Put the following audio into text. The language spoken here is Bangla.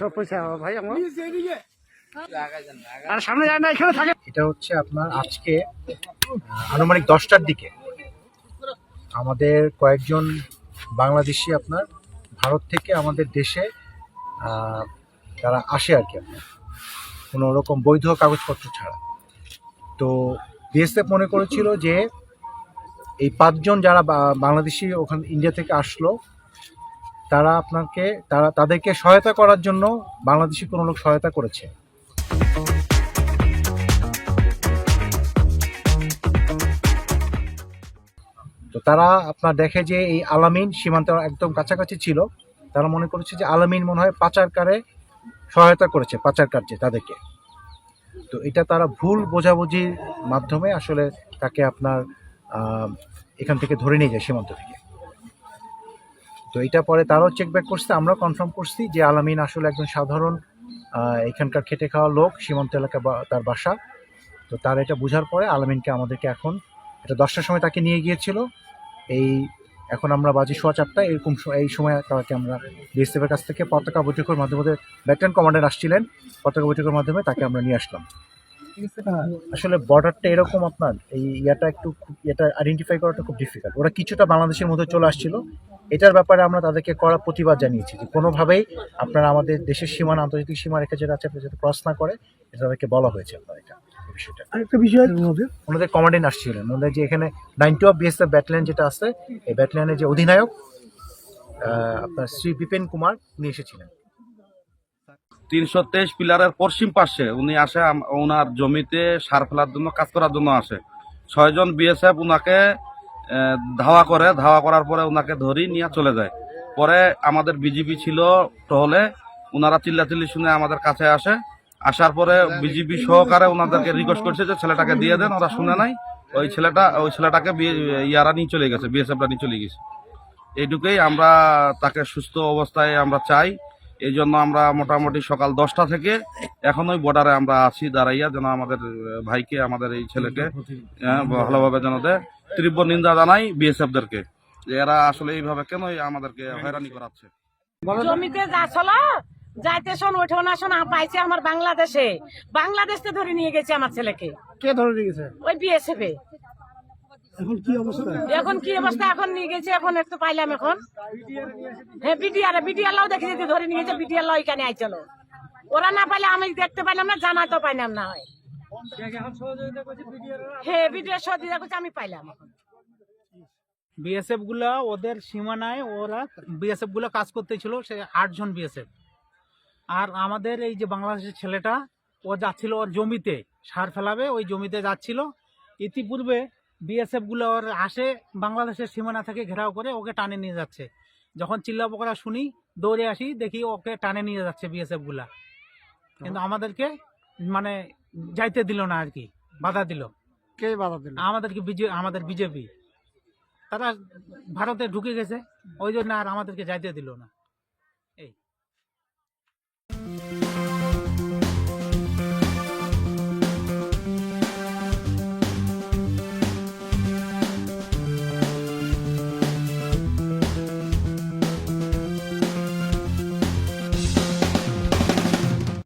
সব পয়সা ভাই আমার আর সামনে যায় না, এখানে থাকে। এটা হচ্ছে আপনার আজকে আনুমানিক 10টার দিকে আমাদের কয়েকজন বাংলাদেশি আপনার ভারত থেকে আমাদের দেশে তারা আসে আর কি, আপনার কোনো রকম বৈধ কাগজপত্র ছাড়া। তো বিএসএফ মনে করেছিল যে এই 5জন যারা বাংলাদেশি ওখানে ইন্ডিয়া থেকে আসলো, তারা তাদেরকে সহায়তা করার জন্য বাংলাদেশি কোনো লোক সহায়তা করেছে। তো তারা আপনার দেখে যে এই আলামিন সীমান্তের একদম কাছাকাছি ছিল, তারা মনে করেছে যে আলামিন মনে হয় পাচারকারে সহায়তা করেছে, পাচার কার্যে তাদেরকে। তো এটা তারা ভুল বোঝাবুঝির মাধ্যমে আসলে তাকে আপনার এখান থেকে ধরে নিয়ে যায় সীমান্ত থেকে। তো এটা পরে তারাও চেক ব্যাক করছে, আমরাও কনফার্ম করছি যে আলামিন আসলে একজন সাধারণ এখানকার খেটে খাওয়া লোক, সীমান্ত এলাকা তার বাসা। তো তার এটা বোঝার পরে আলামিনকে আমাদেরকে এখন এটা 10টার সময় তাকে নিয়ে গিয়েছিল। এখন আমরা বাজে 4:15 এরকম এই সময় তাকে আমরা বিএসএফের কাছ থেকে পতাকা বৈঠকের মাধ্যমে, ব্যাটালিয়ন কমান্ডার আসছিলেন, পতাকা বৈঠকের মাধ্যমে তাকে আমরা নিয়ে আসলাম। আসলে বর্ডারটা এরকম আপনার এটা আইডেন্টিফাই করাটা খুব ডিফিকাল্ট। ওরা কিছুটা বাংলাদেশের মধ্যে চলে আসছিল, এটার ব্যাপারে আমরা তাদেরকে কড়া প্রতিবাদ জানিয়েছি যে কোনোভাবেই আপনারা আমাদের দেশের সীমানা, আন্তর্জাতিক সীমা রেখা যেটা আছে যাতে ক্রস না করে, এটা তাদেরকে বলা হয়েছে। আপনার এটা বিষয়টা আরেকটা বিষয়, ওনাদের কমান্ডেন্ট আসছিলেন, ওনাদের যে এখানে 92 বিএসএফ ব্যাটালিয়ন যেটা আছে, এই ব্যাটালিয়নের যে অধিনায়ক আপনার শ্রী বিপিন কুমার, উনি এসেছিলেন। 323 পিলারের পশ্চিম পাশে উনি আসে, ওনার জমিতে সার ফেলার জন্য, কাজ করার জন্য আসে। 6 জন বিএসএফ উনাকে ধাওয়া করার পরে উনাকে ধরি নিয়ে চলে যায়। পরে আমাদের বিজিবি ছিল টহলে, উনারা চিল্লাচিল্লি শুনে আমাদের কাছে আসার পরে বিজিবি সহকারে ওনাদেরকে রিকোয়েস্ট করছে যে ছেলেটাকে দিয়ে দেন, ওরা শুনে নাই। ওই ছেলেটাকে ইয়ারা নিয়ে চলে গেছে, বিএসএফরা নিয়ে চলে গেছে। এইটুকুই, আমরা তাকে সুস্থ অবস্থায় আমরা চাই। এই জন্য আমরা মোটামুটি সকাল 10টা থেকে এখন ওই বর্ডারে আমরা আছি দাঁড়াইয়া, যেন আমাদের ভাইকে, আমাদের এই ছেলেকে ভালোভাবে যেন দেয়। তীব্র নিন্দা জানাই বিএসএফদেরকে যে এরা আসলে এইভাবে কেন আমাদেরকে হয়রানি করাচ্ছে। জমিতে যাইতে শোন ওঠো না শোনা পাইছে আমার বাংলাদেশে ধরে নিয়ে গেছে আমার ছেলেকে। কে ধরে নিয়ে গেছে? ওই বিএসএফ। এখন কি অবস্থা? এখন নিয়ে গেছে, এখন একটু পাইলাম এখন। হ্যাঁ, বিডিআর লাও দেখে যদি ধরে নিয়ে গেছে, বিডিআর লাও এখানে আইছিল। ওরা না পাইলে আমি দেখতে পাইলাম না, জানা তো পাইলাম না হয়। হ্যাঁ, বিডিআর সহযোগিতা করছে, আমি পাইলাম। বিএসএফ গুলা ওদের সীমানায়, বিএসএফ গুলা কাজ করতেছিল, সে 8 জন বিএসএফ। আর আমাদের এই যে বাংলাদেশের ছেলেটা, ও যাচ্ছিল ওর জমিতে সার ফেলাবে, ওই জমিতে যাচ্ছিল। ইতিপূর্বে বিএসএফ গুলো ওর আসে, বাংলাদেশের সীমানা থেকে ঘেরাও করে ওকে টানে নিয়ে যাচ্ছে। যখন চিল্লা পোকরা শুনি, দৌড়ে আসি, দেখি ওকে টানে নিয়ে যাচ্ছে বিএসএফ গুলা। কিন্তু আমাদেরকে মানে যাইতে দিল না আর কি, বাধা দিল। কে বাধা দিল? আমাদের বিজেপি। তারা ভারতে ঢুকে গেছে, ওই জন্য আর আমাদেরকে যাইতে দিল না।